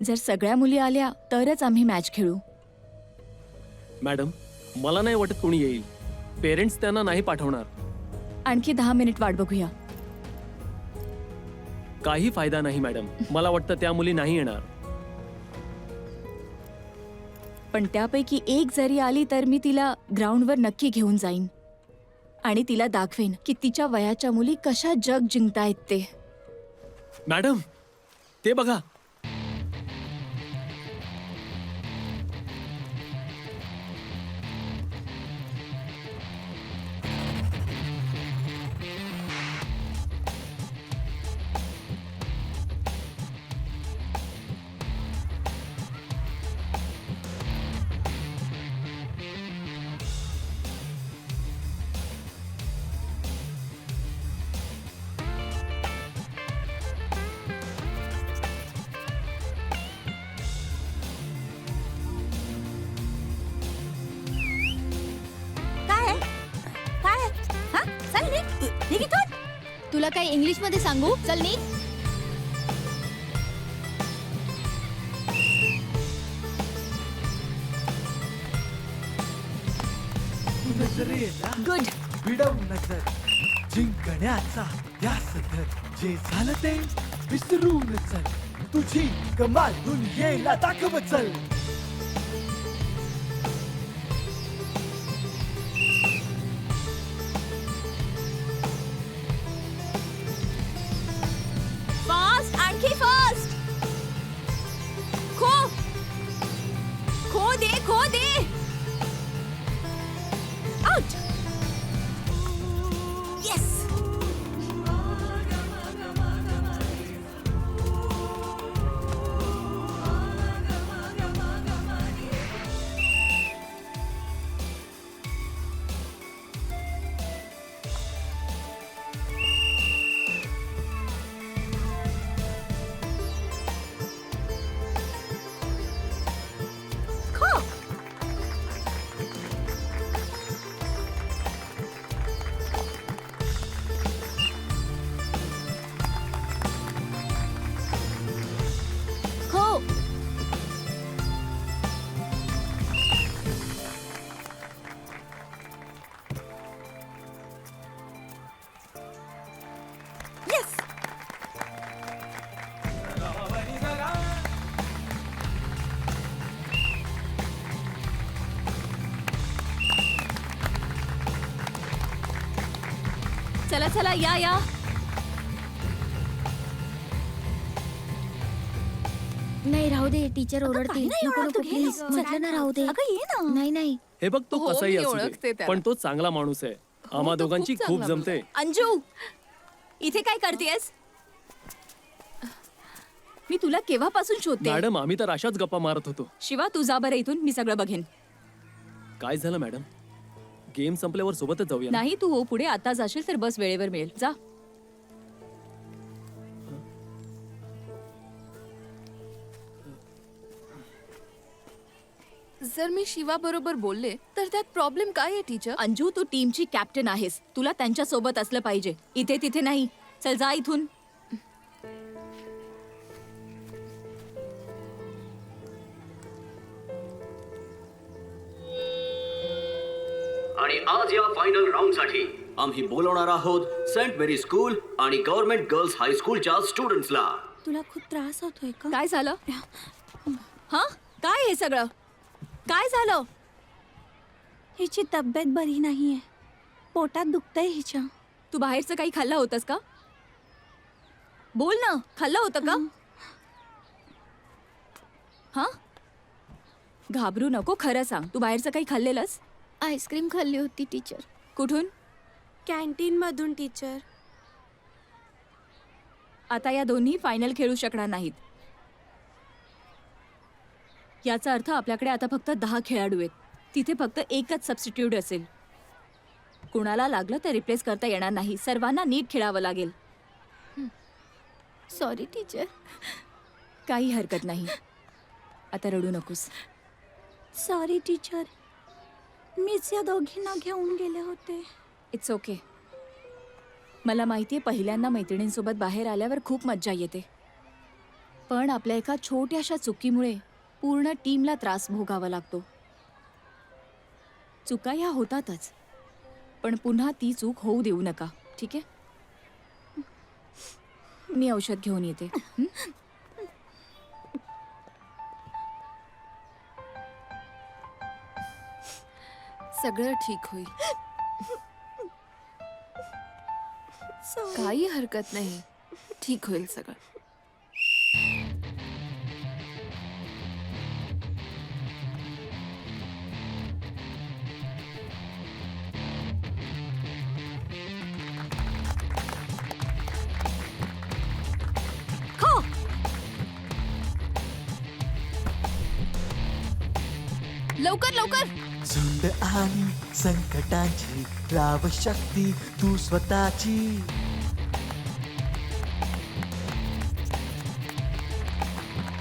जर सगळ्या मुली आल्या तरच आम्ही मॅच खेळू. मॅडम, मला नाही वाटत कोणी येईल. पेरेंट्स त्यांना नाही पाठवणार. आणखी 10 मिनिट वाट बघूया. काही फायदा नाही मॅडम. मला वाटतं त्या मुली नाही येणार. पण त्यापैकी एक जरी आली तर मी तिला ग्राउंडवर नक्की घेऊन जाईन आणि तिला दाखवेन की तिच्या वयाच्या मुली कशा जग जिंकतायत ते. मॅडम, ते बघा. तुला काय इंग्लिश मध्ये सांगू? चल नी. गुड. विडव नजर जिंकण्याचा ध्यास धर. जे झालं ते विसरून चल. तुझी कमाल दुनियेला दाखव चल. फास्ट, आणखी फास्ट. खो खो दे, खो दे. आउट. येस. खो. येस. चला चला, या या. नाही राहू दे, टीचर ओरडतील. नको नको प्लीज, म्हटलं ना राहू दे. नाही नाही. हे बघ, तो हो, कसाही मी असू ओळखते दे, त्याला. पण तो चांगला माणूस आहे. आम्हा तो दोघांची खूप खूप चांगला जमते. अंजू, इथे काय करतेस? मी तुला केव्हापासून शोधते. मॅडम, आम्ही तर अशाच गप्पा मारत होतो. शिवा, तू जा बरं इथून, मी सगळं बघेन. काय झालं मॅडम? गेम संपल्यावर सोबतच जाऊया ना? नाही, तू हो पुढे. आता जाशील तर बस वेळेवर मिळेल. जा. जर मी शिवा बरोबर बोलले तर त्यात प्रॉब्लेम काय आहे टीचर? अंजू, तू टीमची कॅप्टन आहेस. तुला त्यांच्या सोबत असलं पाहिजे. इथे तिथे नाही. चल जा इथून. आणि आज या फायनल राऊंडसाठी आम्ही बोलवणार आहोत सेंट मेरी स्कूल आणि गव्हर्नमेंट गर्ल्स हायस्कूलच्या स्टुडंट्सला. तुला खूप त्रास होतोय का? काय झालं? हा, काय हे सगळं? काय झालं? हिची तब्येत बरी नाहीये. पोटात दुखतंय हिच्या. तू बाहेरचं काही खाल्लं होतंस का? बोल ना, खाल्लं होतं का? हा, घाबरू नको, खरं सांग. तू बाहेरचं काही खाल्लेलंस? आईस्क्रीम खाल्ली होती टीचर. कुठून? कॅन्टीन मधून टीचर. आता या दोन्ही फायनल खेळू शकणार नाहीत. याचा अर्थ आपल्याकडे आता फक्त 10 खेळाडू आहेत. तिथे फक्त एकच सबस्टिट्यूट असेल. कुणाला लागलं तर रिप्लेस करता येणार नाही. सर्वांना नीट खेळावं लागेल. Sorry teacher. काही हरकत नाही. आता रडू नकोस. Sorry teacher. मीच या दोघींना घेऊन गेले होते. It's okay. मला माहिती आहे, पहिल्यांदा मैत्रिणींसोबत बाहेर आल्यावर खूप मज्जा येते. पण आपल्या एका छोट्याशा चुकीमुळे पूर्ण टीमला त्रास भोगावा लागतो. चुका ह्या होतातच, पण पुन्हा ती चूक होऊ देऊ नका, ठीक आहे? मी औषध घेऊन येते. हं? सगळं ठीक होईल. काही हरकत नाही. ठीक होईल सगळं. खा. लवकर लवकर. झुंड आणि संकटांची राव शक्ती तू स्वतःची.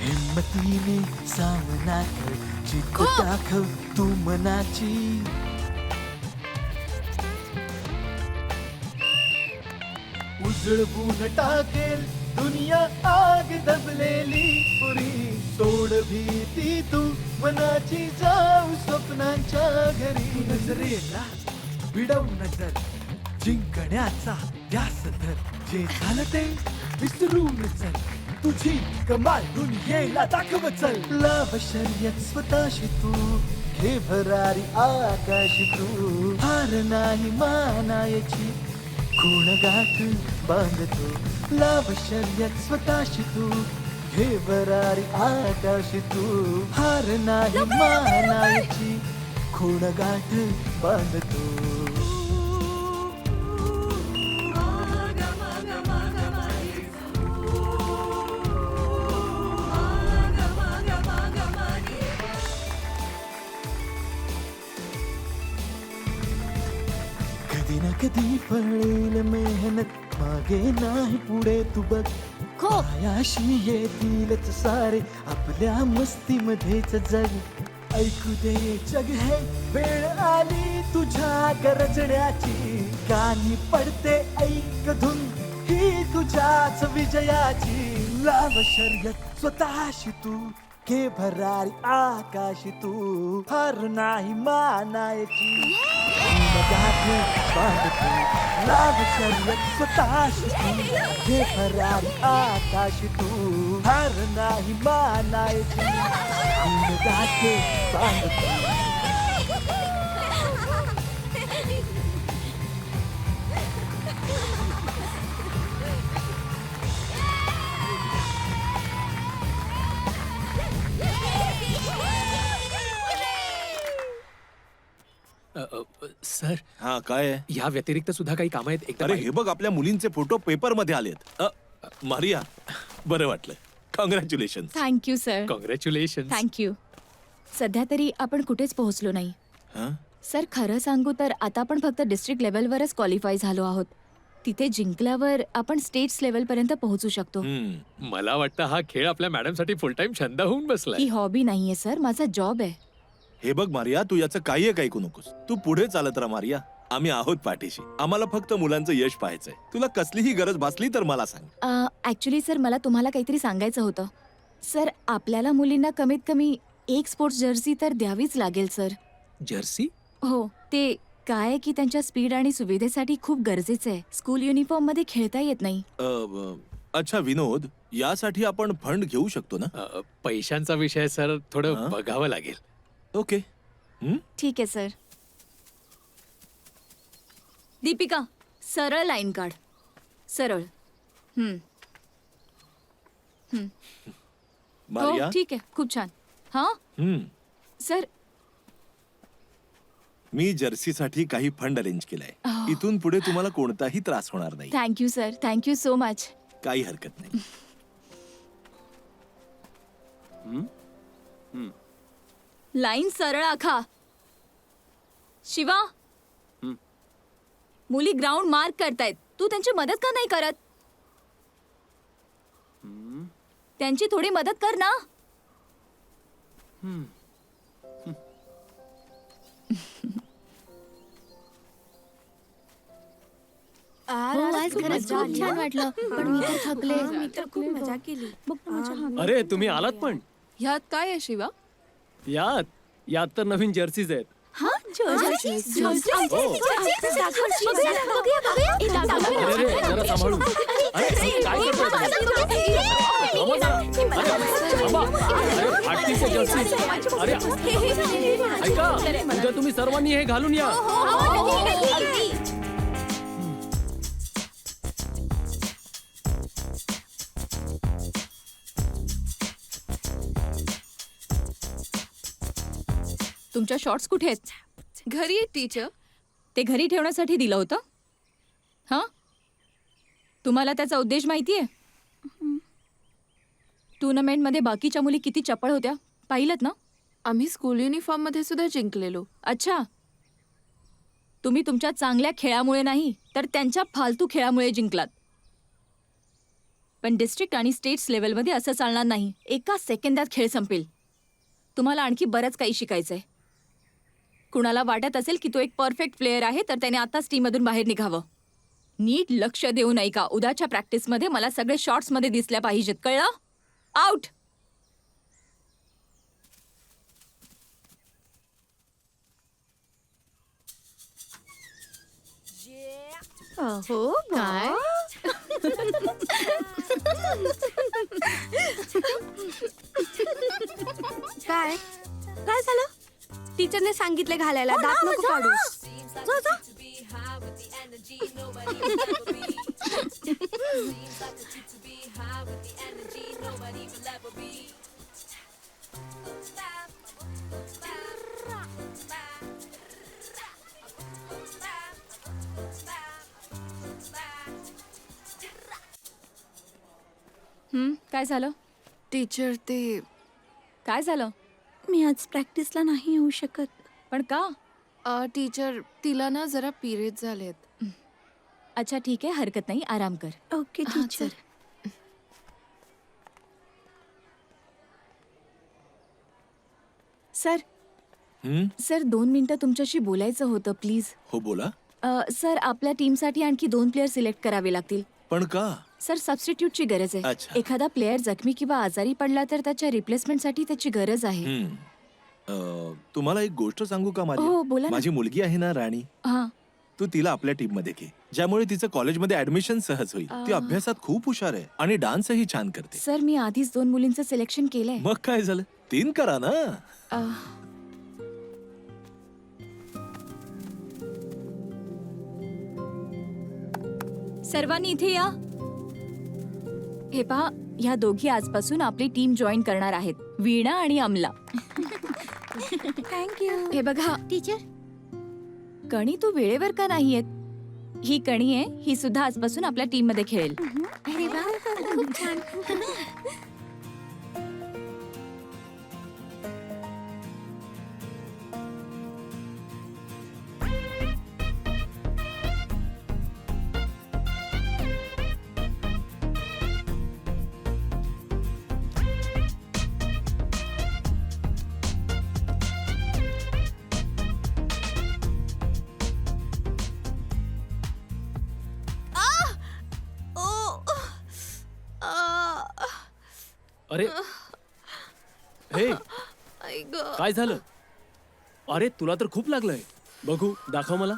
हिम्मतीने सामना कर, जिद्द दाखव तू मनाची. उजळवून टाकेल दुनिया आग दबलेली पुरी. सोड भीती तू मनाची, जाऊ स्वप्नांच्या घरी. नजरेला विडव नजर, जिंकण्याचा ध्यास धर. जे झालं ते विसरून चल, तुझी कमाल दुनियेला दाखव चल. लाभ शर्यत स्वतःशी तू, घे भरारी आकाश तू. हार नाही मानायची, खूण गाठ बांधतो. लाभ शर्यत स्वतःशी तू, घे भरारी आकाश तू. हार नाही मानायची, खूण गाठ बांधतो. कधी ना कधी फळेल मेहनत, मागे नाही पुढे तू बघ. पायाशी येतीलच सारे, आपल्या मस्तीमध्येच जग. ऐकू दे जग हे, वेळ आली तुझ्या गरजण्याची. गाणी पडते ऐक धुन, ही तुझ्याच विजयाची. लाव शर्यत स्वतःशी तू, घे भरारी आकाश तू. हार नाही मानायची, गाठ बांधतो. लाभ शर्यत स्वतःशी तू, घे भरारी आकाश तू. हार नाही मानायची, गाठ बांधतो. सर, हा काय आहे? या व्यतिरिक्त सुद्धा काही कामं आहेत. एकदा अरे हे बघ, आपल्या मुलींचे फोटो पेपर मध्ये आलेत. मारिया, बरं वाटलं. Congratulation. Thank you sir. Congratulation. Thank you. सध्या तरी आपण कुठेच पोहोचलो नाही. सर, खरं सांगू तर आता आपण फक्त डिस्ट्रिक्ट लेवलवरच क्वालिफाय झालो आहोत. तिथे जिंकल्यावर आपण स्टेट्स लेवलपर्यंत पोहोचू शकतो. मला वाटतं हा खेळ आपल्या मॅडमसाठी फुल टाइम छंद होऊन बसलाय. ही हॉबी नाहीये सर, माझा जॉब आहे. हे बघ मारिया, तू याचं काही एक ऐकू नकोस. तू पुढे चालत राहा मारिया. आम्ही आहोत पाठीशी. आम्हाला फक्त मुलांचं यश पाहायचंय. तुला कसलीही गरज भासली तर मला सांग. ऍक्च्युली सर, मला तुम्हाला काहीतरी सांगायचं होतं. सर, आपल्याला मुलींना कमीत कमी एक स्पोर्ट्स जर्सी तर द्यावीच लागेल सर. जर्सी? हो, ते काय आहे की त्यांच्या स्पीड आणि सुविधेसाठी खूप गरजेचं आहे. स्कूल युनिफॉर्म मध्ये खेळता येत नाही. अच्छा विनोद, यासाठी आपण फंड घेऊ शकतो ना? पैशांचा विषय सर, थोडं बघावं लागेल. ओके. ठीक आहे सर. दीपिका, सरळ लाईन काढ. सरळ. मारिया. हो, ठीक आहे. खूप छान. हा सर, मी जर्सीसाठी काही फंड अरेंज केलाय. इथून पुढे तुम्हाला कोणताही त्रास होणार नाही. Thank you sir. Thank you so much. काही हरकत नाही. लाईन सरळ आखा. शिवा, मुली ग्राउंड मार्क करतायत. तू त्यांची मदत का नाही करत? त्यांची थोडी मदत कर ना. हो आज खरंच खूप छान वाटलं पण मी तर थकले मी तर खूप मजा केली. अरे तुम्ही आलात पण ह्यात काय आहे शिवा? यात तर नवीन जर्सीज आहेत. अरे रे, जरा सांभाळून. अरे, काय करताय तुम्ही? थांबा जरा. अरे, थांबा. अरे, फाटतील ते jerseys. अरे, ऐका उद्या तुम्ही सर्वांनी हे घालून या. तुमच्या शॉर्ट्स कुठे आहेत? घरी आहे टीचर. ते घरी ठेवण्यासाठी दिलं होतं हां तुम्हाला त्याचा उद्देश माहितीये? टुर्नामेंटमध्ये बाकीच्या मुली किती चपळ होत्या पाहिलत ना? आम्ही स्कूल युनिफॉर्म मध्ये सुद्धा जिंकलेलो. अच्छा तुम्ही तुमच्या चांगल्या खेळामुळे नाही तर त्यांच्या फालतू खेळामुळे जिंकलात. पण डिस्ट्रिक्ट आणि स्टेट्स लेवलमध्ये असं चालणार नाही. एका सेकंदात खेळ संपेल. तुम्हाला आणखी बरंच काही शिकायचंय. कुणाला वाटत असेल की तो एक परफेक्ट प्लेअर आहे तर त्याने आताच टीममधून बाहेर निघावं. नीट लक्ष देऊ नये का? उद्याच्या प्रॅक्टिसमध्ये मला सगळे शॉट्समध्ये दिसल्या पाहिजेत. कळलं? आउट. हो काय? काय काय झालं? टीचरने सांगितले घालायला. दात नको काढूस. जा, जा. काय झालं? टीचर ते काय झालं? मी आज प्रॅक्टिसला नाही येऊ शकत. पण का? टीचर तिला ना जरा पिरियड झालेत. अच्छा ठीक आहे हरकत नाही आराम कर. ओके हा, टीचर. सर हं? सर 2 मिनिटं तुमच्याशी बोलायचं होतं प्लीज. हो बोला. सर आपल्या टीमसाठी आणखी 2 प्लेयर सिलेक्ट करावे लागतील. पण का? सर सबस्टिट्यूटची गरज आहे. अच्छा. एखादा प्लेयर जखमी किंवा आजारी पडला तर त्याच्या रिप्लेसमेंटसाठी त्याची गरज आहे. हं. तुम्हाला एक गोष्ट सांगू का हो, बोला ना. माझी मुलगी आहे ना राणी, हां तू तिला आपल्या टीम मध्ये घे, ज्यामुळे तिचं कॉलेजमध्ये ऍडमिशन सहज होईल. ती अभ्यासात खूप हुशार आहे आणि डान्सही छान करते. सर मी आधीच 2 मुलींचं सिलेक्शन केलंय. मग काय झालं? 3 करा ना. अह, सर्वांनी इथे या. हे पहा ह्या दोघी आजपासून आपली टीम जॉईन करणार आहेत. वीणा आणि अमला. थँक्यू. हे बघा टीचर कणी तू वेळेवर का नाहीयेत? ही कणी आहे ही सुद्धा आजपासून आपल्या टीम मध्ये खेळेल. अरे वा खूप छान. अरे हे काय झालं? अरे तुला तर खूप लागलंय. बघू दाखव मला.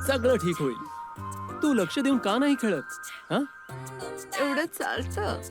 सगळं ठीक होईल. तू लक्ष देऊन का नाही खेळत? हा एवढं चालतं.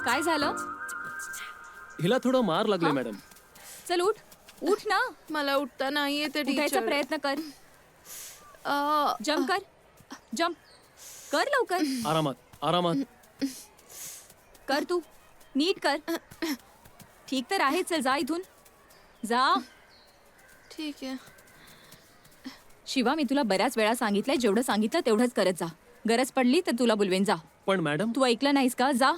काय झालं? हिला थोडं मार लागले मॅडम. चल उठ उठ ना. मला उठता नाही येते उठायचा टीचर. प्रयत्न कर. जम्प कर. जम्प कर लवकर. आरामात आरामात. कर तू नीट कर. ठीक तर आहे. चल जा इथून जा. ठीक आहे. शिवा मी तुला बऱ्याच वेळा सांगितलंय जेवढं सांगितलं तेवढंच करत जा. गरज पडली तर तुला बोलवेन. जा. पण मॅडम तू ऐकलं नाहीस का? जा.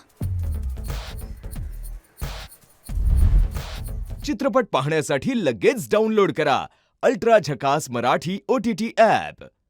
चित्रपट पाहण्यासाठी लगेच डाउनलोड करा अल्ट्रा झकास मराठी OTT ॲप.